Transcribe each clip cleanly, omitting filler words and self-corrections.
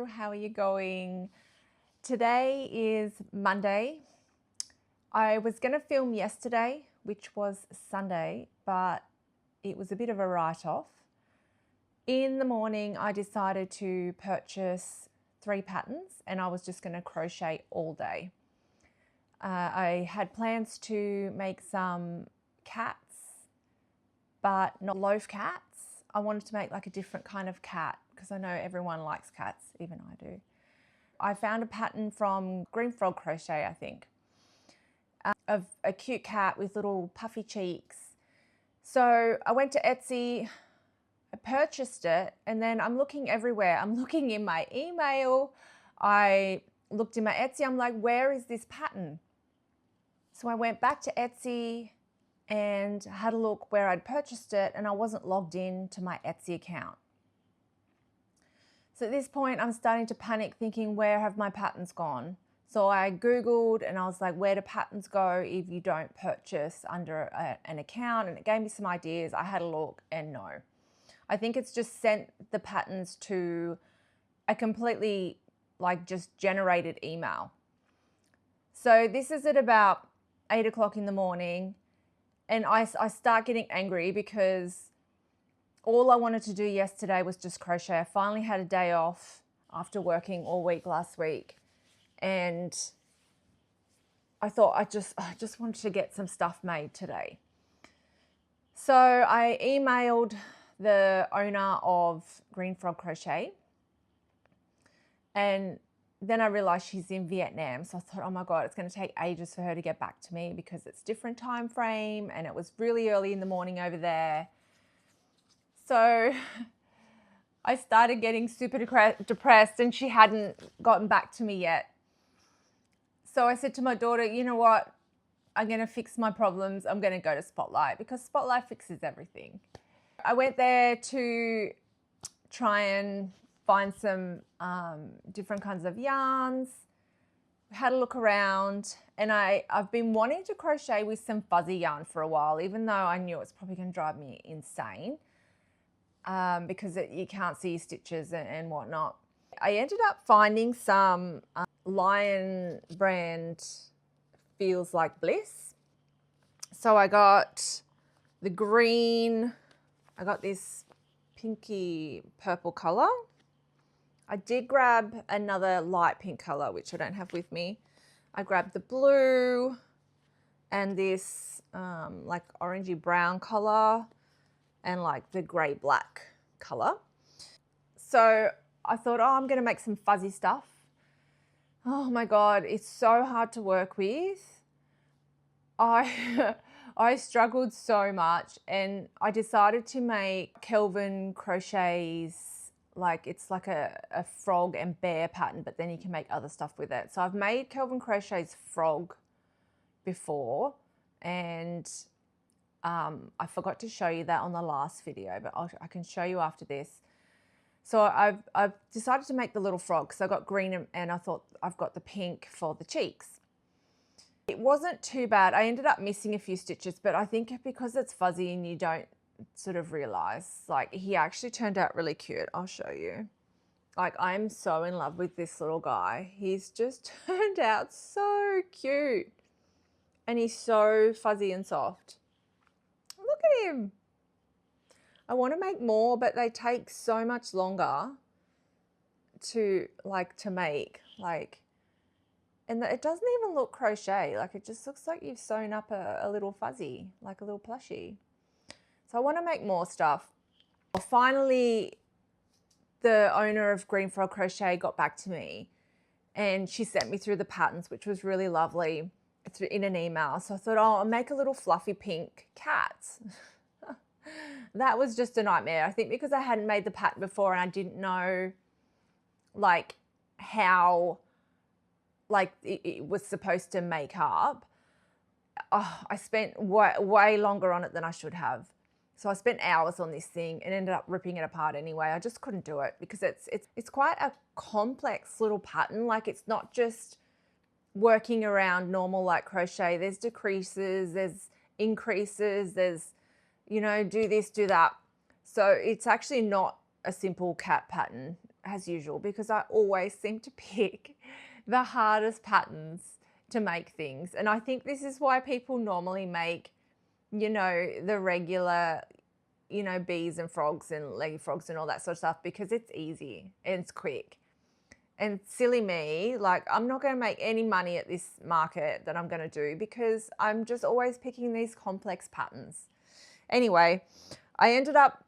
how are you going? Today is Monday. I was going to film yesterday, which was Sunday, but it was a bit of a write-off. In the morning, I decided to purchase 3 patterns and I was just going to crochet all day. I had plans to make some cats, but not loaf cats. I wanted to make like a different kind of cat because I know everyone likes cats, even I do. I found a pattern from Green Frog Crochet, I think, of a cute cat with little puffy cheeks. So I went to Etsy, I purchased it, and then I'm looking everywhere. I'm looking in my email, I looked in my Etsy, I'm like, where is this pattern? So I went back to Etsy and had a look where I'd purchased it, and I wasn't logged in to my Etsy account. So at this point, I'm starting to panic thinking, where have my patterns gone? So I Googled and I was like, where do patterns go if you don't purchase under an account? And it gave me some ideas. I had a look and no. I think it's just sent the patterns to a completely just generated email. So this is at about 8 o'clock in the morning. And I start getting angry because all I wanted to do yesterday was just crochet. I finally had a day off after working all week last week. And I thought I just wanted to get some stuff made today. So I emailed the owner of Green Frog Crochet. And then I realized she's in Vietnam. So I thought, oh my God, it's going to take ages for her to get back to me because it's different time frame and it was really early in the morning over there. So I started getting super depressed and she hadn't gotten back to me yet. So I said to my daughter, you know what? I'm going to fix my problems. I'm going to go to Spotlight because Spotlight fixes everything. I went there to try and find some different kinds of yarns, had a look around, and I've been wanting to crochet with some fuzzy yarn for a while, even though I knew it's probably going to drive me insane because you can't see stitches and whatnot. I ended up finding some Lion brand Feels Like Bliss. So I got the green, I got this pinky purple color. I did grab another light pink color, which I don't have with me. I grabbed the blue and this like orangey brown color and like the gray black color. So I thought, oh, I'm going to make some fuzzy stuff. Oh my God, it's so hard to work with. I struggled so much and I decided to make Kelvin Crochet's, it's like a frog and bear pattern, but then you can make other stuff with it. So I've made Kelvin Crochet's frog before and I forgot to show you that on the last video, but I can show you after this. So I've decided to make the little frog because I got green and I thought I've got the pink for the cheeks. It wasn't too bad. I ended up missing a few stitches, but I think because it's fuzzy and you don't sort of realize, he actually turned out really cute. I'll show you. I'm so in love with this little guy. He's just turned out so cute and he's so fuzzy and soft. Look at him. I want to make more, but they take so much longer to make, and it doesn't even look crochet. It just looks like you've sewn up a little fuzzy, like a little plushie. So I want to make more stuff. Finally, the owner of Green Frog Crochet got back to me and she sent me through the patterns, which was really lovely, in an email. So I thought, oh, I'll make a little fluffy pink cat. That was just a nightmare. I think because I hadn't made the pattern before and I didn't know how it was supposed to make up. Oh, I spent way longer on it than I should have. So I spent hours on this thing and ended up ripping it apart anyway. I just couldn't do it because it's quite a complex little pattern. It's not just working around normal crochet. There's decreases, there's increases, there's, do this, do that. So it's actually not a simple cat pattern. as usual, because I always seem to pick the hardest patterns to make things. And I think this is why people normally make, you know, the regular, you know, bees and frogs and leggy frogs and all that sort of stuff, because it's easy and it's quick. And silly me, like, I'm not going to make any money at this market that I'm going to do, because I'm just always picking these complex patterns. Anyway, I ended up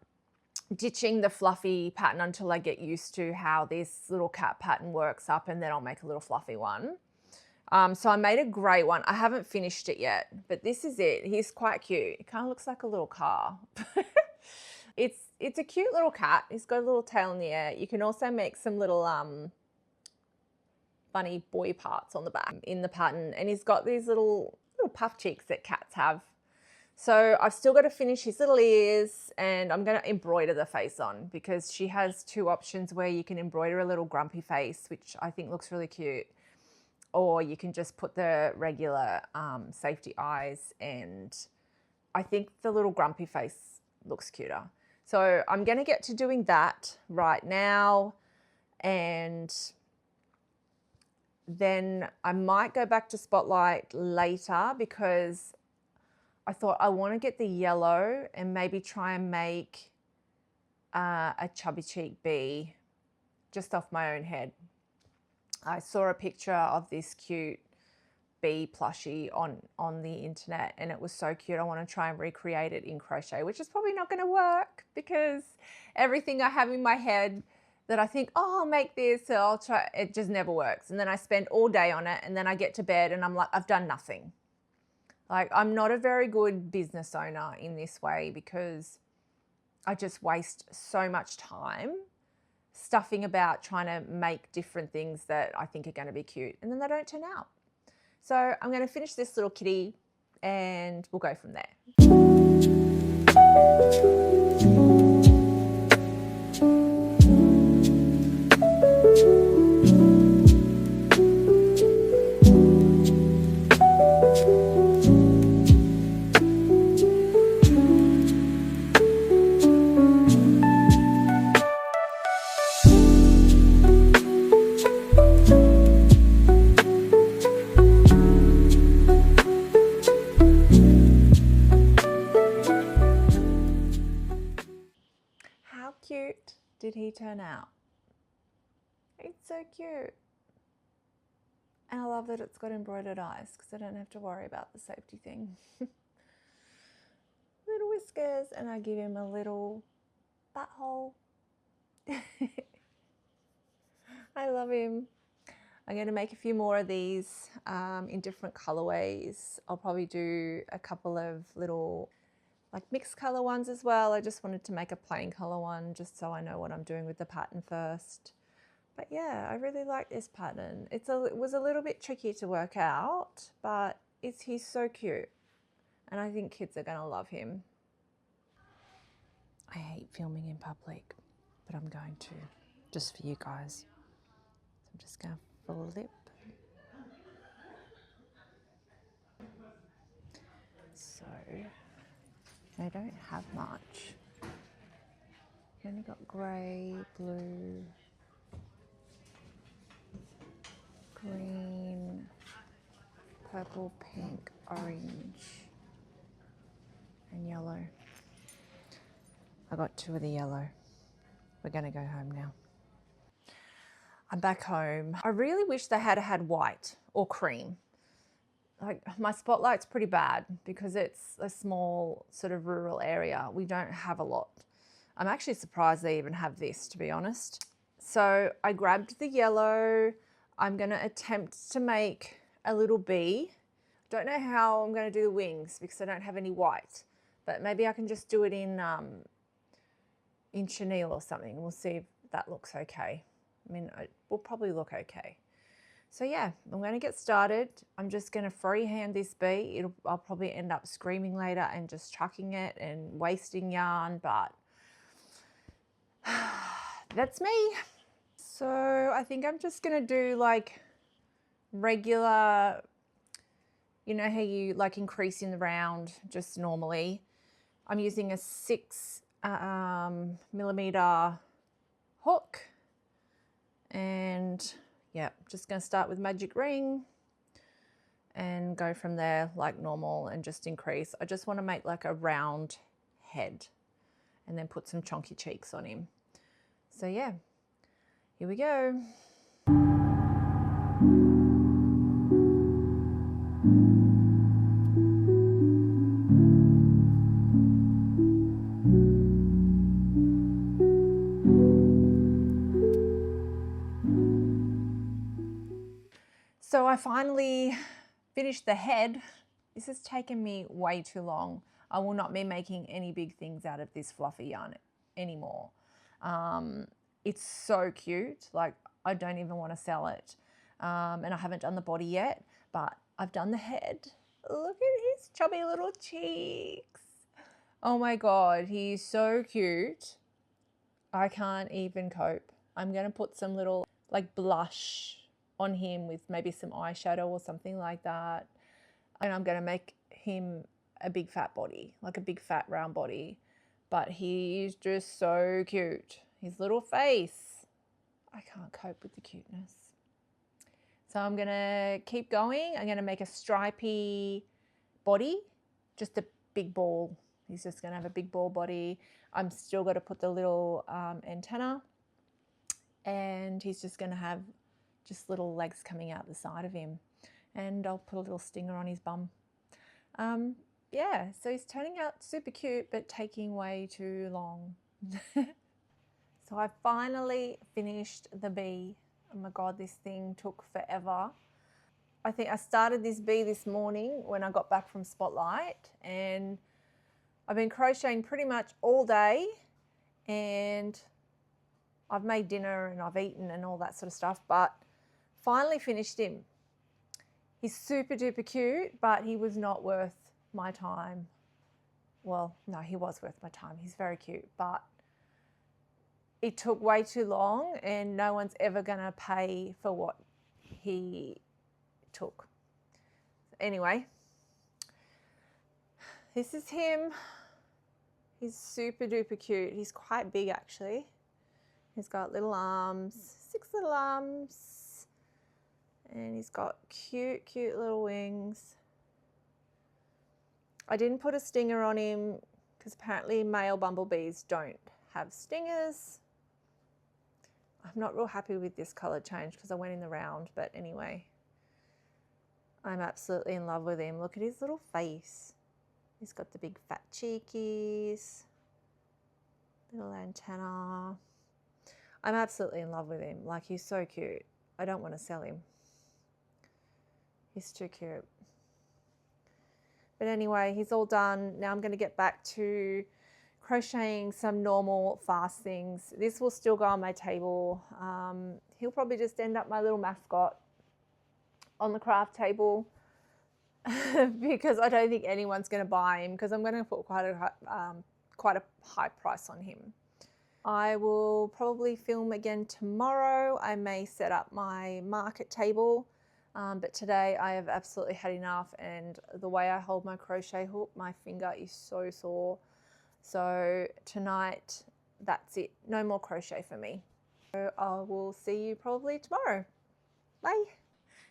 ditching the fluffy pattern until I get used to how this little cat pattern works up, and then I'll make a little fluffy one. So I made a grey one. I haven't finished it yet, but this is it. He's quite cute. It kind of looks like a little car. It's a cute little cat. He's got a little tail in the air. You can also make some little funny boy parts on the back in the pattern, and he's got these little puff cheeks that cats have. So I've still got to finish his little ears, and I'm going to embroider the face on, because she has two options where you can embroider a little grumpy face, which I think looks really cute, or you can just put the regular safety eyes, and I think the little grumpy face looks cuter. So I'm going to get to doing that right now, and then I might go back to Spotlight later, because I thought I want to get the yellow and maybe try and make a chubby cheek bee just off my own head. I saw a picture of this cute bee plushie on the internet, and it was so cute. I want to try and recreate it in crochet, which is probably not going to work, because everything I have in my head that I think, oh, I'll make this, so I'll try, it just never works. And then I spend all day on it, and then I get to bed and I'm like, I've done nothing. Like, I'm not a very good business owner in this way, because I just waste so much time stuffing about trying to make different things that I think are going to be cute, and then they don't turn out. So I'm going to finish this little kitty and we'll go from there. Cute did he turn out? It's so cute. And I love that it's got embroidered eyes, because I don't have to worry about the safety thing. Little whiskers, and I give him a little butthole. I love him. I'm going to make a few more of these in different colorways. I'll probably do a couple of little like mixed color ones as well. I just wanted to make a plain color one, just so I know what I'm doing with the pattern first. But yeah, I really like this pattern. It was a little bit tricky to work out, but he's so cute, and I think kids are gonna love him. I hate filming in public, but I'm going to, just for you guys. So I'm just gonna flip. So I don't have much. I've only got grey, blue, green, purple, pink, orange, and yellow. I got two of the yellow. We're gonna go home now. I'm back home. I really wish they had white or cream. Like, my Spotlight's pretty bad because it's a small sort of rural area. We don't have a lot. I'm actually surprised they even have this, to be honest. So I grabbed the yellow. I'm gonna attempt to make a little bee. Don't know how I'm gonna do the wings because I don't have any white, but maybe I can just do it in chenille or something. We'll see if that looks okay. I mean, it will probably look okay. So yeah, I'm going to get started. I'm just going to freehand this bee. I'll probably end up screaming later and just chucking it and wasting yarn, but that's me. So I think I'm just going to do like regular, you know how you like increase in the round just normally. I'm using a 6 millimeter hook. yeah, just going to start with magic ring and go from there like normal and just increase. I just want to make like a round head and then put some chunky cheeks on him. So yeah, here we go. So I finally finished the head. This has taken me way too long. I will not be making any big things out of this fluffy yarn anymore. It's so cute. Like, I don't even want to sell it. And I haven't done the body yet, but I've done the head. Look at his chubby little cheeks. Oh my God, he's so cute. I can't even cope. I'm going to put some little like blush on him with maybe some eyeshadow or something like that. And I'm going to make him a big fat body, like a big fat round body. But he's just so cute. His little face. I can't cope with the cuteness. So I'm going to keep going. I'm going to make a stripy body, just a big ball. He's just going to have a big ball body. I'm still got to put the little antenna. And he's just going to have just little legs coming out the side of him. And I'll put a little stinger on his bum. Yeah, so he's turning out super cute, but taking way too long. So I finally finished the bee. Oh my God, this thing took forever. I think I started this bee this morning when I got back from Spotlight, and I've been crocheting pretty much all day, and I've made dinner and I've eaten and all that sort of stuff, but finally finished him. He's super duper cute, but he was not worth my time. Well, no, he was worth my time. He's very cute, but it took way too long and no one's ever gonna pay for what he took. Anyway, this is him. He's super duper cute. He's quite big actually. He's got little arms, 6 little arms. And he's got cute, cute little wings. I didn't put a stinger on him because apparently male bumblebees don't have stingers. I'm not real happy with this color change because I went in the round, but anyway, I'm absolutely in love with him. Look at his little face. He's got the big fat cheekies, little antenna. I'm absolutely in love with him. Like, he's so cute. I don't want to sell him. He's too cute. But anyway, he's all done. Now I'm going to get back to crocheting some normal fast things. This will still go on my table. He'll probably just end up my little mascot on the craft table because I don't think anyone's going to buy him because I'm going to put quite a high price on him. I will probably film again tomorrow. I may set up my market table. But today I have absolutely had enough, and the way I hold my crochet hook, my finger is so sore. So tonight, that's it. No more crochet for me. So I will see you probably tomorrow. Bye.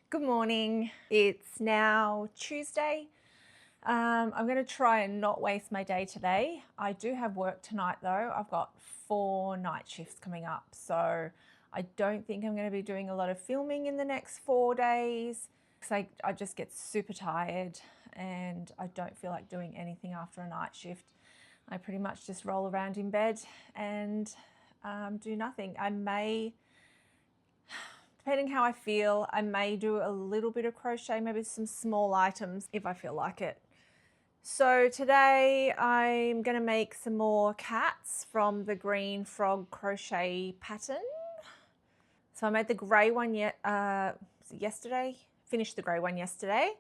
Good morning. It's now Tuesday. I'm going to try and not waste my day today. I do have work tonight though. I've got 4 night shifts coming up. So I don't think I'm going to be doing a lot of filming in the next 4 days because I just get super tired and I don't feel like doing anything after a night shift. I pretty much just roll around in bed and do nothing. I may, depending how I feel, I may do a little bit of crochet, maybe some small items if I feel like it. So today I'm going to make some more cats from the green frog crochet pattern. So I made the grey one yesterday, finished the grey one yesterday,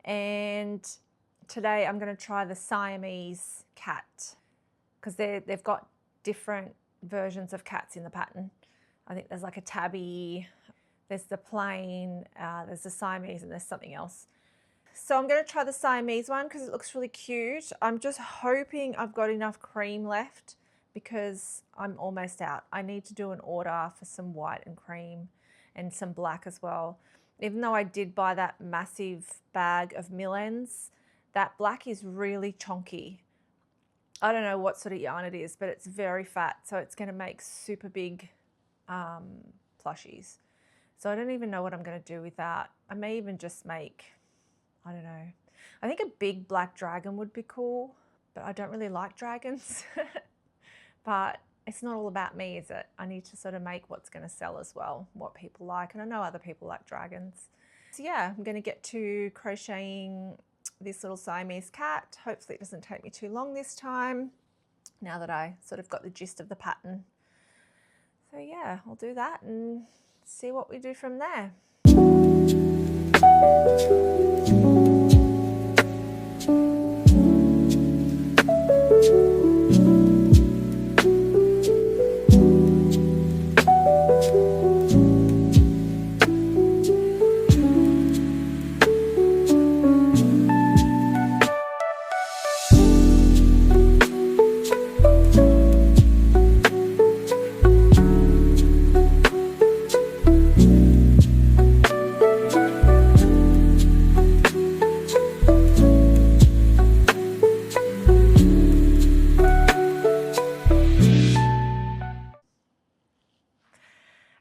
and today I'm going to try the Siamese cat because they've got different versions of cats in the pattern. I think there's like a tabby, there's the plain, there's the Siamese, and there's something else. So I'm going to try the Siamese one because it looks really cute. I'm just hoping I've got enough cream left because I'm almost out. I need to do an order for some white and cream and some black as well. Even though I did buy that massive bag of millends, that black is really chunky. I don't know what sort of yarn it is, but it's very fat, so it's going to make super big plushies. So I don't even know what I'm going to do with that. I may even just make, I don't know. I think a big black dragon would be cool, but I don't really like dragons. But it's not all about me, is it? I need to sort of make what's going to sell as well, what people like. And I know other people like dragons. So yeah, I'm going to get to crocheting this little Siamese cat. Hopefully it doesn't take me too long this time, now that I sort of got the gist of the pattern. So yeah, I'll do that and see what we do from there.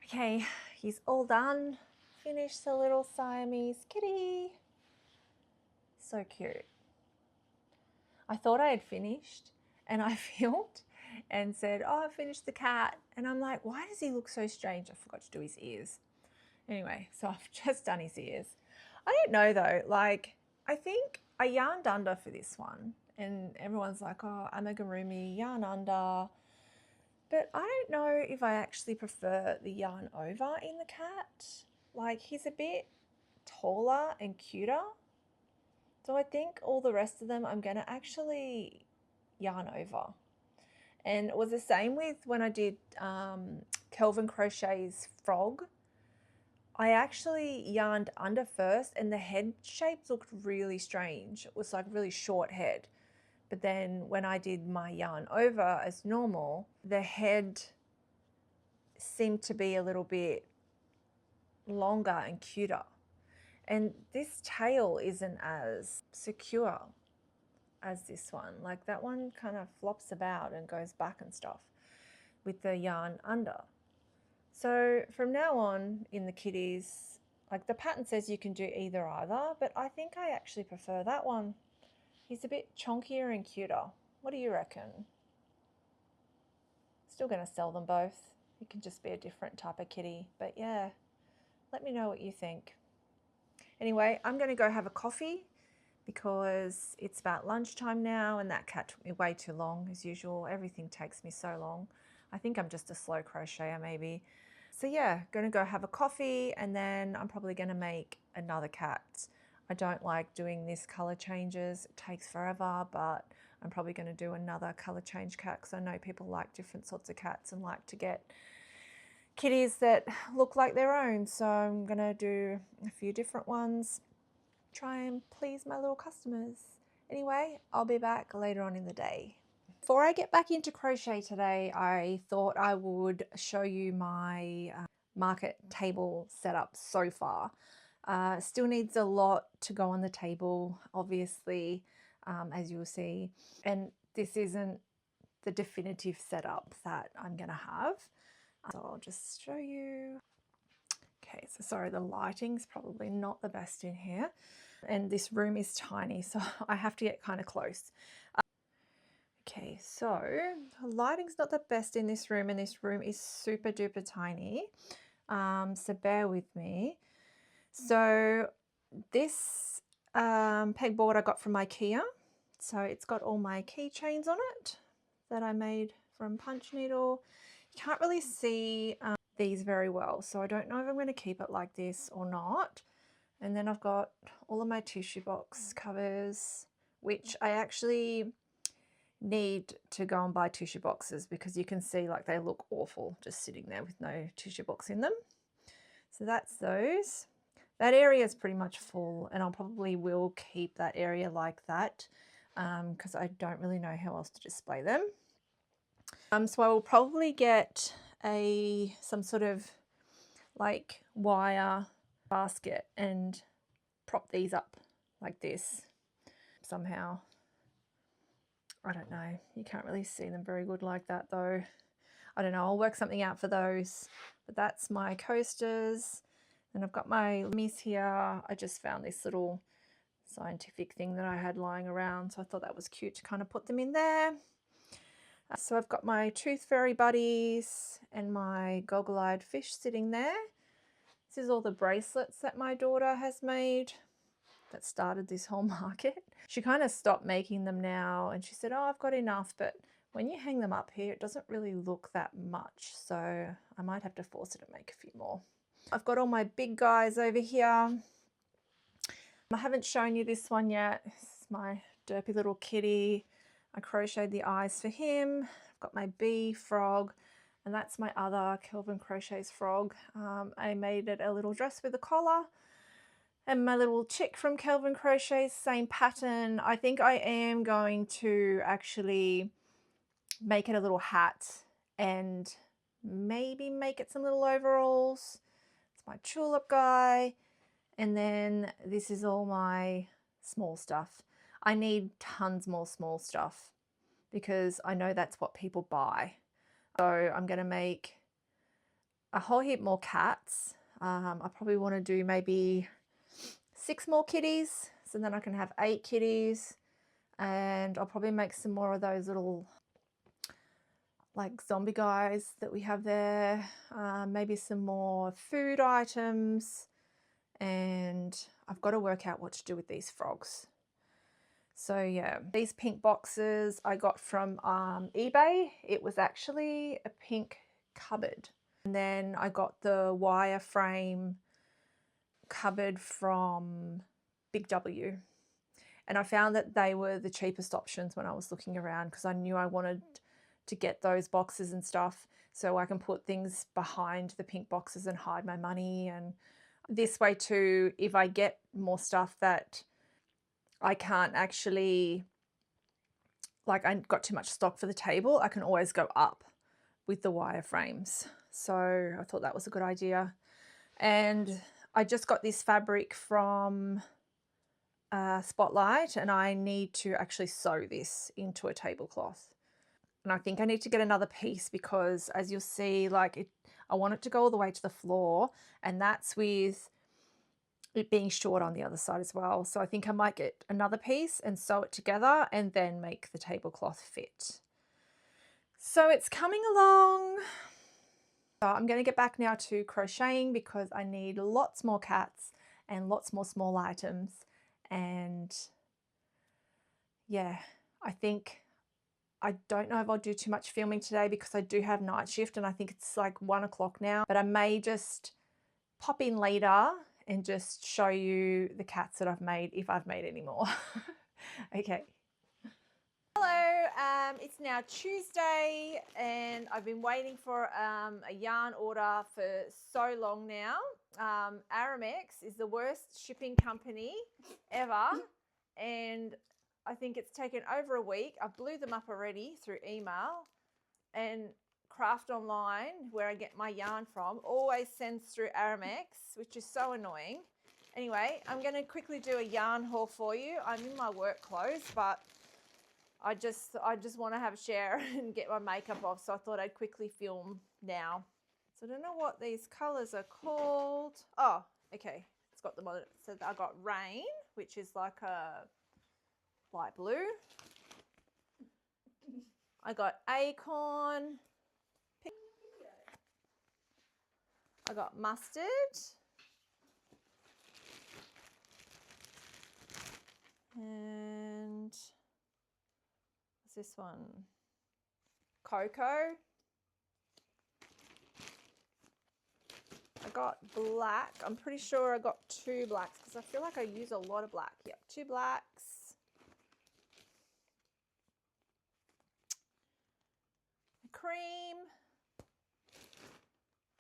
Okay, he's all done. Finished the little Siamese kitty. So cute. I thought I had finished and I filmed and said, oh, I finished the cat. And I'm like, why does he look so strange? I forgot to do his ears. Anyway, so I've just done his ears. I don't know though, like, I think I yarned under for this one and everyone's like, oh, Amigurumi, yarn under. But I don't know if I actually prefer the yarn over in the cat. Like, he's a bit taller and cuter. So I think all the rest of them I'm going to actually yarn over. And it was the same with when I did Kelvin Crochet's frog. I actually yarned under first and the head shapes looked really strange. It was like really short head. But then when I did my yarn over as normal, the head seemed to be a little bit longer and cuter. And this tail isn't as secure as this one. Like that one kind of flops about and goes back and stuff with the yarn under. So from now on in the kitties, like the pattern says you can do either, but I think I actually prefer that one. He's a bit chunkier and cuter. What do you reckon? Still going to sell them both. It can just be a different type of kitty. But yeah, let me know what you think. Anyway, I'm going to go have a coffee because it's about lunchtime now and that cat took me way too long as usual. Everything takes me so long. I think I'm just a slow crocheter maybe. So yeah, going to go have a coffee and then I'm probably going to make another cat. I don't like doing this color changes. It takes forever, but I'm probably going to do another color change cat because I know people like different sorts of cats and like to get kitties that look like their own. So I'm going to do a few different ones, try and please my little customers. Anyway, I'll be back later on in the day. Before I get back into crochet today, I thought I would show you my market table setup so far. Still needs a lot to go on the table, obviously, as you'll see. And this isn't the definitive setup that I'm going to have. So I'll just show you. Okay, so sorry, the lighting's probably not the best in here. And this room is tiny, so I have to get kind of close. Okay, so the lighting's not the best in this room, and this room is super duper tiny. So bear with me. So this pegboard I got from IKEA. So it's got all my keychains on it that I made from punch needle. You can't really see these very well, so I don't know if I'm going to keep it like this or not. And then I've got all of my tissue box covers, which I actually need to go and buy tissue boxes because you can see like they look awful just sitting there with no tissue box in them. So that's those. That area is pretty much full and I'll probably will keep that area like that because I don't really know how else to display them. So I will probably get some sort of like wire basket and prop these up like this somehow. I don't know. You can't really see them very good like that though. I don't know. I'll work something out for those. But that's my coasters. And I've got my limmies here. I just found this little scientific thing that I had lying around. So I thought that was cute to kind of put them in there. So I've got my tooth fairy buddies and my goggle-eyed fish sitting there. This is all the bracelets that my daughter has made that started this whole market. She kind of stopped making them now and she said, oh, I've got enough, but when you hang them up here, it doesn't really look that much. So I might have to force her to make a few more. I've got all my big guys over here. I haven't shown you this one yet. This is my derpy little kitty. I crocheted the eyes for him. I've got my bee frog, and that's my other Kelvin Crochet's frog. I made it a little dress with a collar. And my little chick from Kelvin Crochet's, same pattern. I think I am going to actually make it a little hat and maybe make it some little overalls. It's my tulip guy. And then this is all my small stuff. I need tons more small stuff because I know that's what people buy. So I'm going to make a whole heap more cats. I probably want to do maybe 6 more kitties. So then I can have 8 kitties. And I'll probably make some more of those little like zombie guys that we have there. Maybe some more food items. And I've got to work out what to do with these frogs. So yeah, these pink boxes I got from eBay. It was actually a pink cupboard. And then I got the wireframe cupboard from Big W. And I found that they were the cheapest options when I was looking around because I knew I wanted to get those boxes and stuff so I can put things behind the pink boxes and hide my money. And this way too, if I get more stuff that I can't actually, like I got too much stock for the table, I can always go up with the wireframes. So I thought that was a good idea. And I just got this fabric from Spotlight and I need to actually sew this into a tablecloth. And I think I need to get another piece because as you'll see, like I want it to go all the way to the floor, and that's with it being short on the other side as well. So I think I might get another piece and sew it together and then make the tablecloth fit. So it's coming along. So I'm going to get back now to crocheting because I need lots more cats and lots more small items. And yeah, I don't know if I'll do too much filming today because I do have night shift and I think it's like 1 o'clock now, but I may just pop in later and just show you the cats that I've made if I've made any more. Okay. Hello, it's now Tuesday and I've been waiting for a yarn order for so long now. Aramex is the worst shipping company ever and I think it's taken over a week. I blew them up already through email, and Craft Online, where I get my yarn from, always sends through Aramex, which is so annoying. Anyway, I'm going to quickly do a yarn haul for you. I'm in my work clothes, but I just want to have a shower and get my makeup off, so I thought I'd quickly film now. So I don't know what these colours are called. Oh, okay. It's got them on it. So I got Rain, which is like a light blue. I got Acorn. I got Mustard. And what's this one? Cocoa. I got black. I'm pretty sure I got 2 blacks because I feel like I use a lot of black. Yep, 2 blacks. Cream.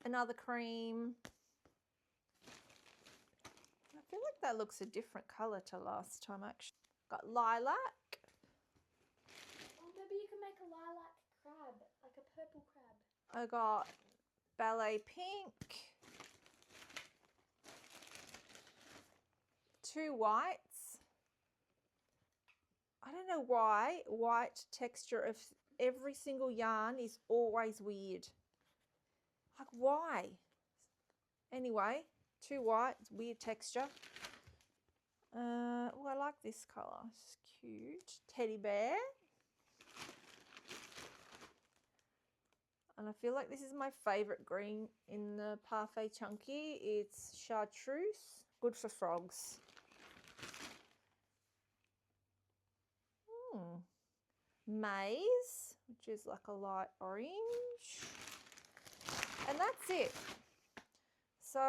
Another cream. I feel like that looks a different colour to last time actually. Got lilac. Oh, maybe you can make a lilac crab, like a purple crab. I got ballet pink. 2 whites. I don't know why white texture of every single yarn is always weird. Like, why? Anyway, 2 whites, weird texture. Oh, I like this colour. It's cute. Teddy bear. And I feel like this is my favourite green in the Parfait Chunky. It's chartreuse, good for frogs. Maize, which is like a light orange. And that's it. So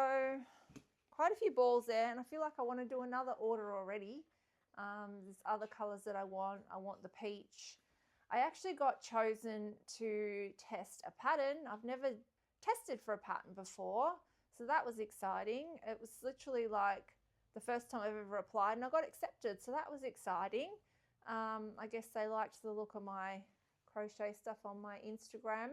quite a few balls there, and I feel like I want to do another order already. There's other colours that I want. I want the peach. I actually got chosen to test a pattern. I've never tested for a pattern before, so that was exciting. It was literally like the first time I've ever applied, and I got accepted, so that was exciting. I guess they liked the look of my crochet stuff on my Instagram,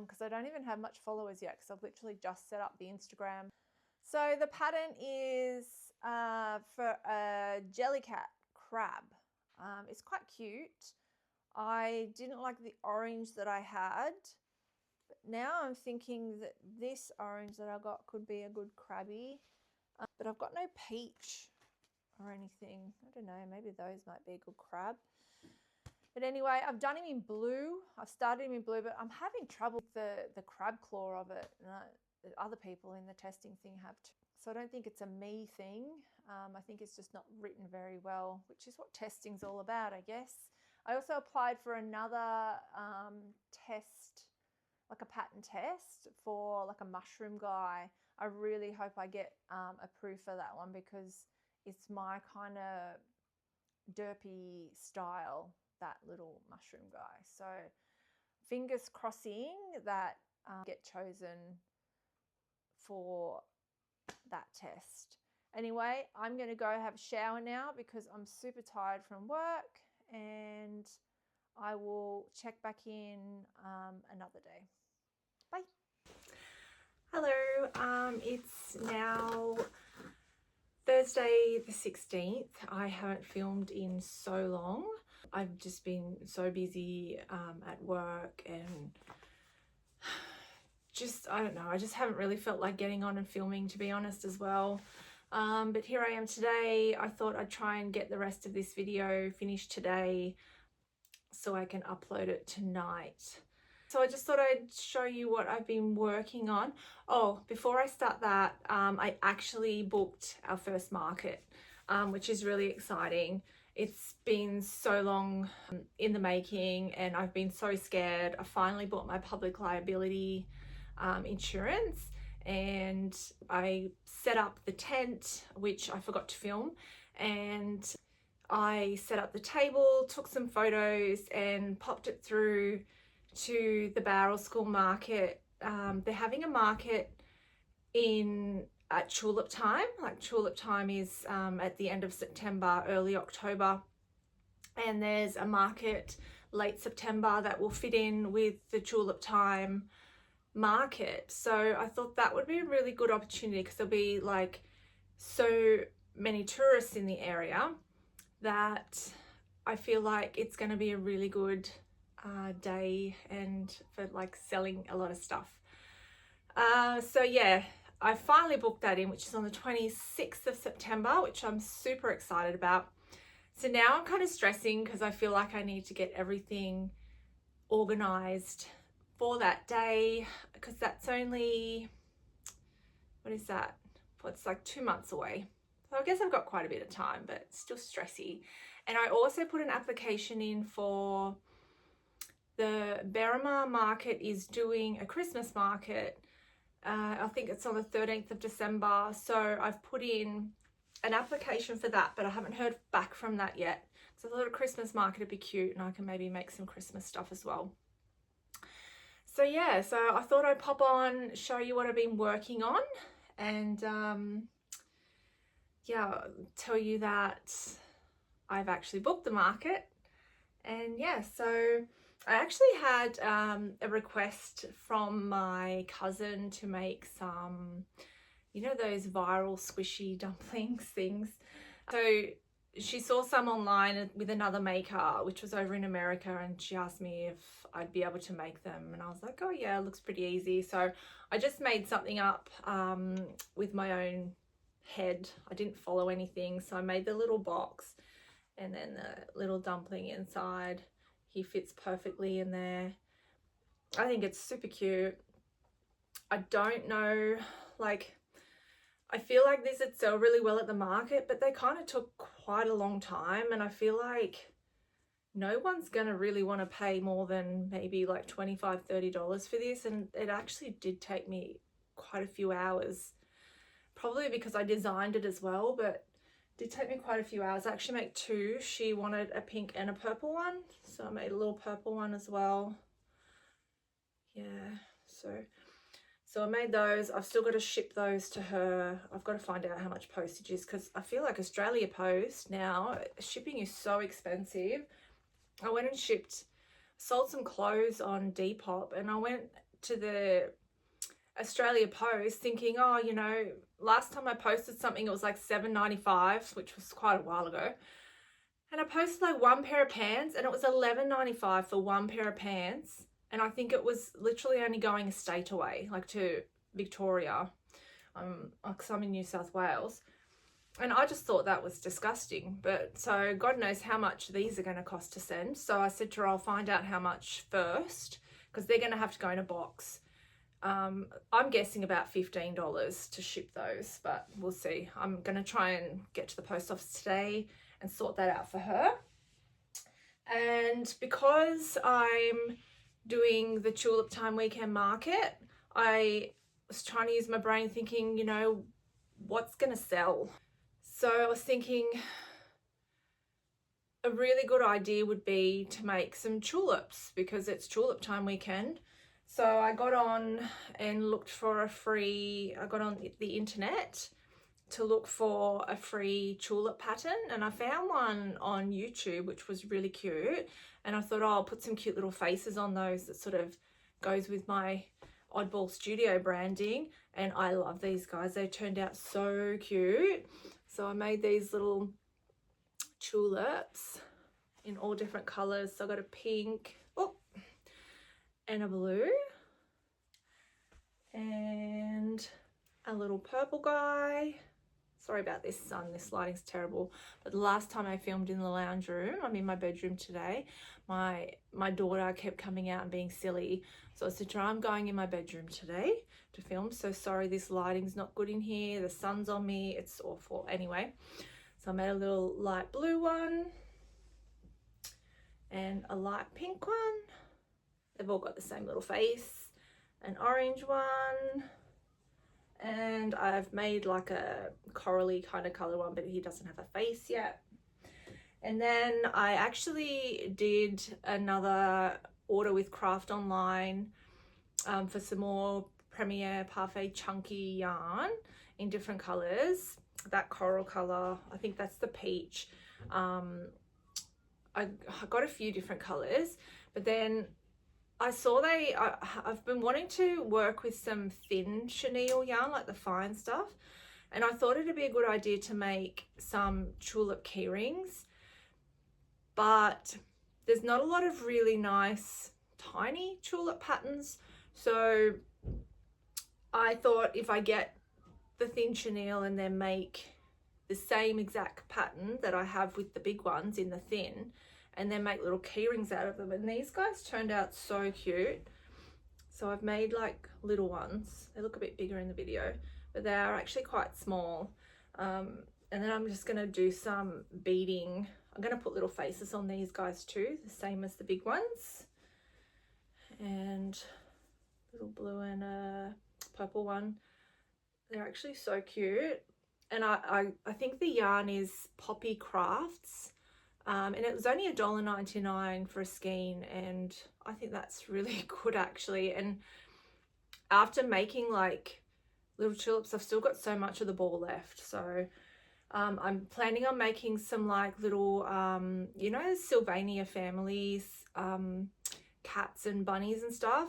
because I don't even have much followers yet, because I've literally just set up the Instagram. So the pattern is for a jellycat crab. It's quite cute. I didn't like the orange that I had, but now I'm thinking that this orange that I got could be a good crabby, but I've got no peach or anything. I don't know, maybe those might be a good crab. But anyway, I've done him in blue. I've started him in blue, but I'm having trouble with the crab claw of it. And other people in the testing thing have too. So I don't think it's a me thing. I think it's just not written very well, which is what testing's all about, I guess. I also applied for another test, like a pattern test for like a mushroom guy. I really hope I get approved for that one, because it's my kind of derpy style, that little mushroom guy. So fingers crossing that get chosen for that test. Anyway, I'm going to go have a shower now because I'm super tired from work, and I will check back in another day. Bye. Hello, it's now Thursday the 16th. I haven't filmed in so long. I've just been so busy at work, and just, I don't know, I just haven't really felt like getting on and filming, to be honest, as well. But here I am today. I thought I'd try and get the rest of this video finished today so I can upload it tonight. So I just thought I'd show you what I've been working on. Oh, before I start that, I actually booked our first market, which is really exciting. It's been so long in the making, and I've been so scared. I finally bought my public liability insurance, and I set up the tent, which I forgot to film, and I set up the table, took some photos, and popped it through to the Barrel School market. They're having a market at Tulip time. Like, Tulip time is at the end of September, early October, and there's a market late September that will fit in with the Tulip time market. So I thought that would be a really good opportunity, because there'll be like so many tourists in the area that I feel like it's going to be a really good day, and for like selling a lot of stuff. So yeah, I finally booked that in, which is on the 26th of September, which I'm super excited about. So now I'm kind of stressing, because I feel like I need to get everything organized for that day, because that's only, what is that? Well, it's like 2 months away. So I guess I've got quite a bit of time, but it's still stressy. And I also put an application in for the Berrima market is doing a Christmas market. I think it's on the 13th of December. So I've put in an application for that, but I haven't heard back from that yet. So I thought a Christmas market would be cute, and I can maybe make some Christmas stuff as well. So yeah, so I thought I'd pop on, show you what I've been working on, and yeah, tell you that I've actually booked the market. And yeah, so I actually had a request from my cousin to make some you know, those viral squishy dumplings things. So she saw some online with another maker, which was over in America, and she asked me if I'd be able to make them, and I was like, oh yeah, it looks pretty easy. So I just made something up with my own head. I didn't follow anything, so I made the little box and then the little dumpling inside. He fits perfectly in there. I think it's super cute. I don't know, like, I feel like these would sell really well at the market, but they kind of took quite a long time, and I feel like no one's gonna really want to pay more than maybe like $25–30 for this, and it actually did take me quite a few hours, probably because I designed it as well, but it did take me quite a few hours. I actually made two. She wanted a pink and a purple one, so I made a little purple one as well. Yeah, so I made those. I've still got to ship those to her. I've got to find out how much postage is, because I feel like Australia Post now, shipping is so expensive. I went and sold some clothes on Depop, and I went to the Australia Post thinking, oh, you know, last time I posted something, it was like $7.95, which was quite a while ago. And I posted like one pair of pants, and it was $11.95 for one pair of pants. And I think it was literally only going a state away, like to Victoria, because I'm in New South Wales. And I just thought that was disgusting. But so God knows how much these are going to cost to send. So I said to her, I'll find out how much first, because they're going to have to go in a box. I'm guessing about $15 to ship those, but we'll see. I'm going to try and get to the post office today and sort that out for her. And because I'm doing the Tulip Time weekend market, I was trying to use my brain thinking, you know, what's going to sell? So I was thinking a really good idea would be to make some tulips, because it's Tulip Time weekend. So I got on and looked for I got on the internet to look for a free tulip pattern, and I found one on YouTube which was really cute, and I thought, oh, I'll put some cute little faces on those that sort of goes with my Oddball Studio branding. And I love these guys, they turned out so cute. So I made these little tulips in all different colors. So I got a pink, and a blue, and a little purple guy. Sorry about this sun, this lighting's terrible. But the last time I filmed in the lounge room, I'm in my bedroom today, my daughter kept coming out and being silly. So I said to her, I'm going in my bedroom today to film. So sorry, this lighting's not good in here. The sun's on me, it's awful. Anyway, so I made a little light blue one and a light pink one. They've all got the same little face. An orange one. And I've made like a corally kind of color one, but he doesn't have a face yet. And then I actually did another order with Craft Online for some more Premier Parfait chunky yarn in different colors. That coral color, I think that's the peach. I got a few different colors, but then I saw I've been wanting to work with some thin chenille yarn, like the fine stuff, and I thought it'd be a good idea to make some tulip key rings, but there's not a lot of really nice tiny tulip patterns. So I thought if I get the thin chenille and then make the same exact pattern that I have with the big ones in the thin, and then make little key rings out of them. And these guys turned out so cute. So I've made like little ones. They look a bit bigger in the video, but they are actually quite small. And then I'm just gonna do some beading. I'm gonna put little faces on these guys too, the same as the big ones. And little blue and a purple one. They're actually so cute. And I think the yarn is Poppy Crafts. And it was only $1.99 for a skein, and I think that's really good actually. And after making like little tulips, I've still got so much of the ball left. So I'm planning on making some like little, you know, Sylvania families, cats and bunnies and stuff.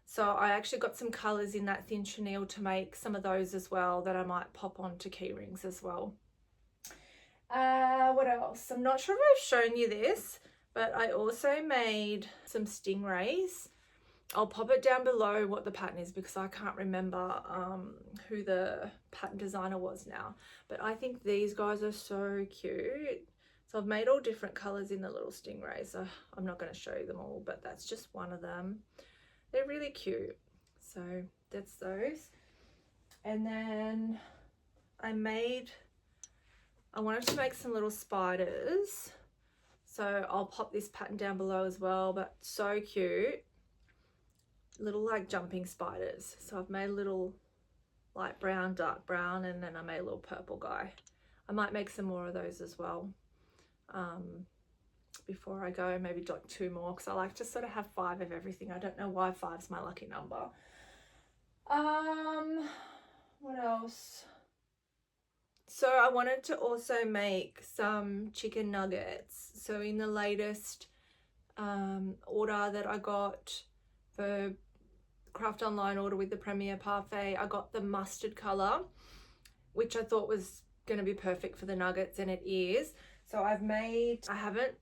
So I actually got some colours in that thin chenille to make some of those as well that I might pop onto key rings as well. What else? I'm not sure if I've shown you this, but I also made some stingrays. I'll pop it down below what the pattern is because I can't remember who the pattern designer was now. But I think these guys are so cute. So I've made all different colours in the little stingrays. So I'm not going to show you them all, but that's just one of them. They're really cute. So that's those. And then I wanted to make some little spiders. So I'll pop this pattern down below as well, but so cute. Little like jumping spiders. So I've made a little light brown, dark brown, and then I made a little purple guy. I might make some more of those as well before I go, maybe like 2 more, because I like to sort of have 5 of everything. I don't know why 5's my lucky number. What else? So I wanted to also make some chicken nuggets. So in the latest order that I got for Craft Online order with the Premier Parfait, I got the mustard color, which I thought was going to be perfect for the nuggets, and it is. So I haven't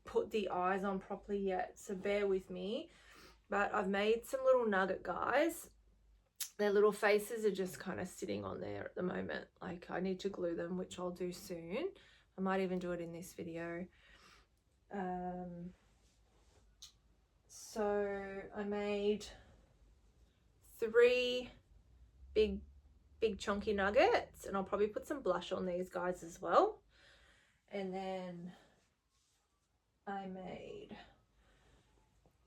put the eyes on properly yet, so bear with me, but I've made some little nugget guys. Their little faces are just kind of sitting on there at the moment. Like, I need to glue them, which I'll do soon. I might even do it in this video. So I made 3 big chunky nuggets, and I'll probably put some blush on these guys as well. And then I made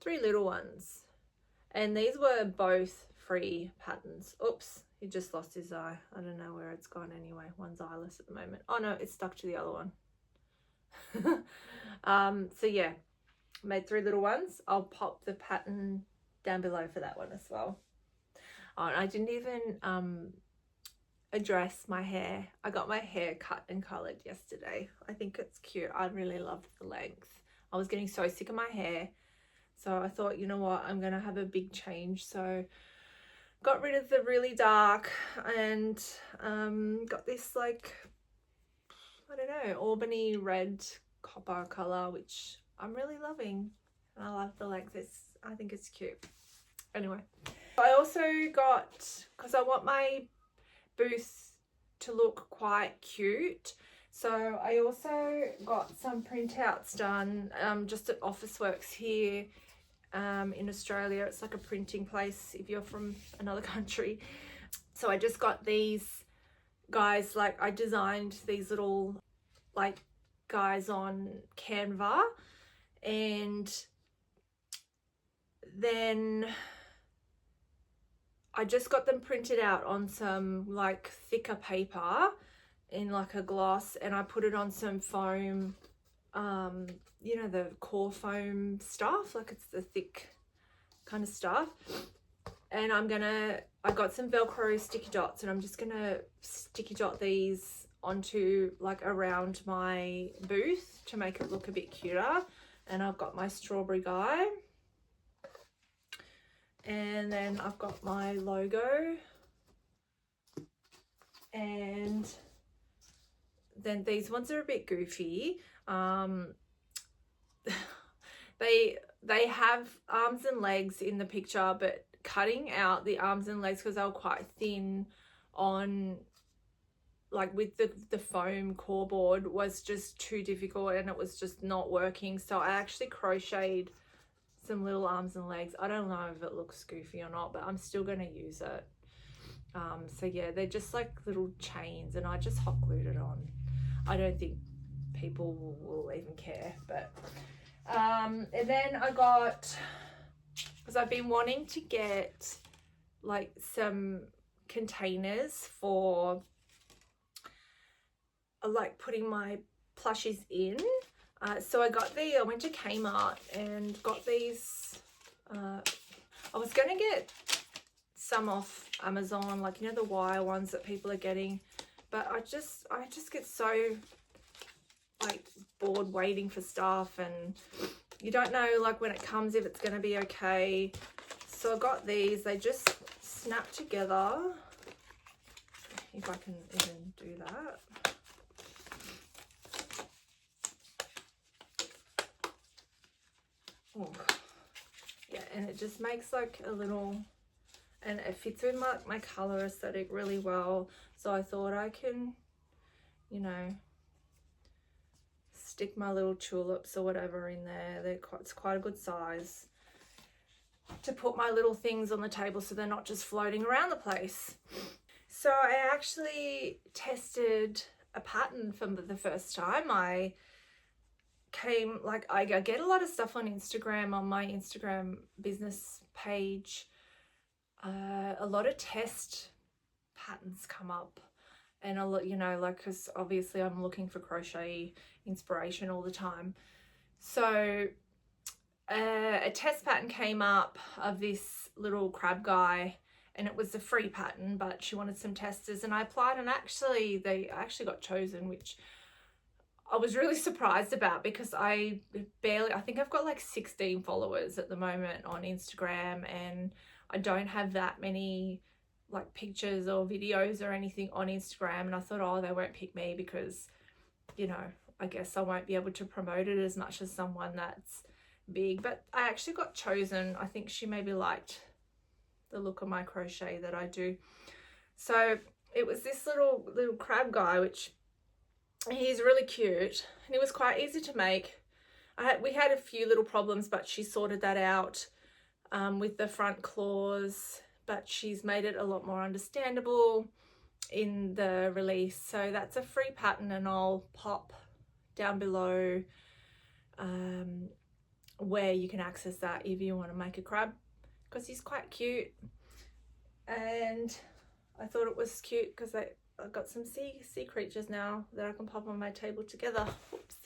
3 little ones, and these were both free patterns. Oops, he just lost his eye. I don't know where it's gone anyway. One's eyeless at the moment. Oh no, it's stuck to the other one. So yeah, made 3 little ones. I'll pop the pattern down below for that one as well. Oh, and I didn't even address my hair. I got my hair cut and coloured yesterday. I think it's cute. I really loved the length. I was getting so sick of my hair, so I thought, you know what, I'm gonna have a big change. So got rid of the really dark and got this, like, I don't know, Albany red copper colour, which I'm really loving. And I love the length. I think it's cute. Anyway, I also got, because I want my booth to look quite cute, so I also got some printouts done just at Officeworks here in Australia. It's like a printing place if you're from another country. So I just got these guys, like I designed these little like guys on Canva, and then I just got them printed out on some like thicker paper in like a gloss, and I put it on some foam, you know, the core foam stuff, like it's the thick kind of stuff. And I got some Velcro sticky dots, and I'm just gonna sticky dot these onto like around my booth to make it look a bit cuter. And I've got my strawberry guy, and then I've got my logo, and then these ones are a bit goofy. They have arms and legs in the picture, but cutting out the arms and legs, because they were quite thin on, like with the foam core board, was just too difficult, and it was just not working. So I actually crocheted some little arms and legs. I don't know if it looks goofy or not, but I'm still going to use it. So yeah, they're just like little chains, and I just hot glued it on. I don't think people will even care, but and then I got, because I've been wanting to get like some containers for like putting my plushies in. So I went to Kmart and got these. I was going to get some off Amazon, like, you know, the wire ones that people are getting, but I just get so like bored waiting for stuff, and you don't know like when it comes if it's going to be okay. So I got these, they just snap together, if I can even do that. Oh. Yeah, and it just makes like a little, and it fits with my color aesthetic really well. So I thought I can, you know, stick my little tulips or whatever in there. It's quite a good size to put my little things on the table so they're not just floating around the place. So I actually tested a pattern for the first time. I get a lot of stuff on Instagram, on my Instagram business page. A lot of test patterns come up, and a lot, you know, like, because obviously I'm looking for crochet inspiration all the time. So a test pattern came up of this little crab guy, and it was a free pattern, but she wanted some testers, and I applied, and they actually got chosen, which I was really surprised about, because I think I've got like 16 followers at the moment on Instagram, and I don't have that many like pictures or videos or anything on Instagram. And I thought, oh, they won't pick me because, you know, I guess I won't be able to promote it as much as someone that's big. But I actually got chosen. I think she maybe liked the look of my crochet that I do. So it was this little crab guy, which he's really cute, and it was quite easy to make. We had a few little problems, but she sorted that out with the front claws, but she's made it a lot more understandable in the release. So that's a free pattern, and I'll pop down below where you can access that if you want to make a crab, because he's quite cute. And I thought it was cute because I've got some sea creatures now that I can pop on my table together. Whoops.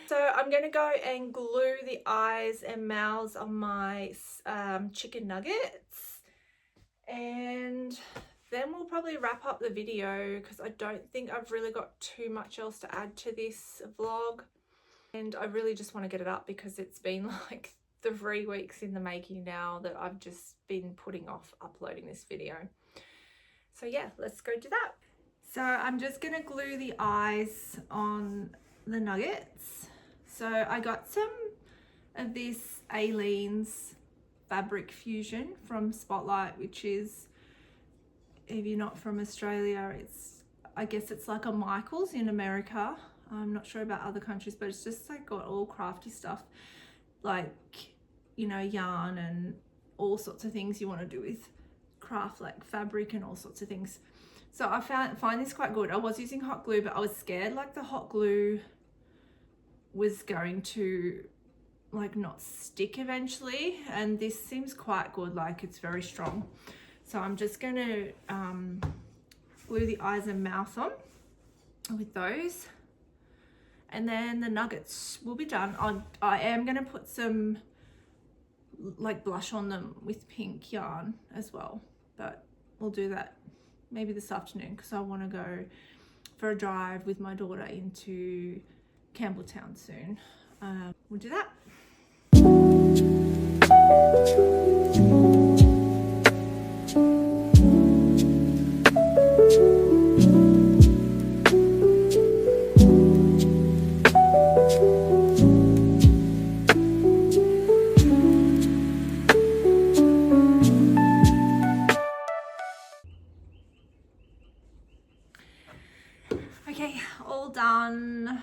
So I'm going to go and glue the eyes and mouths on my chicken nuggets, and then we'll probably wrap up the video, because I don't think I've really got too much else to add to this vlog, and I really just want to get it up because it's been like 3 weeks in the making now that I've just been putting off uploading this video. So yeah, let's go do that. So I'm just going to glue the eyes on the nuggets. So I got some of this Aleene's Fabric Fusion from Spotlight, which is, if you're not from Australia, I guess it's like a Michael's in America. I'm not sure about other countries, but it's just like got all crafty stuff, like, you know, yarn and all sorts of things you want to do with craft, like fabric and all sorts of things. So I find this quite good. I was using hot glue, but I was scared like the hot glue was going to like not stick eventually, and this seems quite good, like it's very strong. So I'm just going to glue the eyes and mouth on with those, and then the nuggets will be done. I am going to put some like blush on them with pink yarn as well, but we'll do that maybe this afternoon, because I want to go for a drive with my daughter into Campbelltown soon. We'll do that. Okay, all done.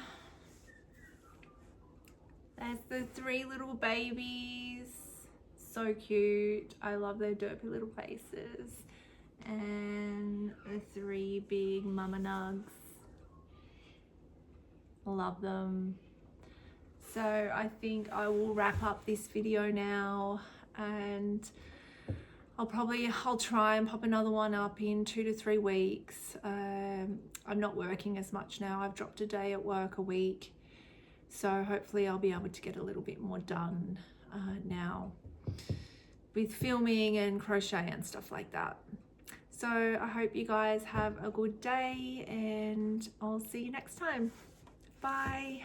There's the 3 little babies. So cute. I love their derpy little faces. And the 3 big mama nugs. Love them. So I think I will wrap up this video now, and I'll try and pop another one up in 2 to 3 weeks. I'm not working as much now. I've dropped a day at work a week. So hopefully I'll be able to get a little bit more done now with filming and crochet and stuff like that. So I hope you guys have a good day, and I'll see you next time. Bye.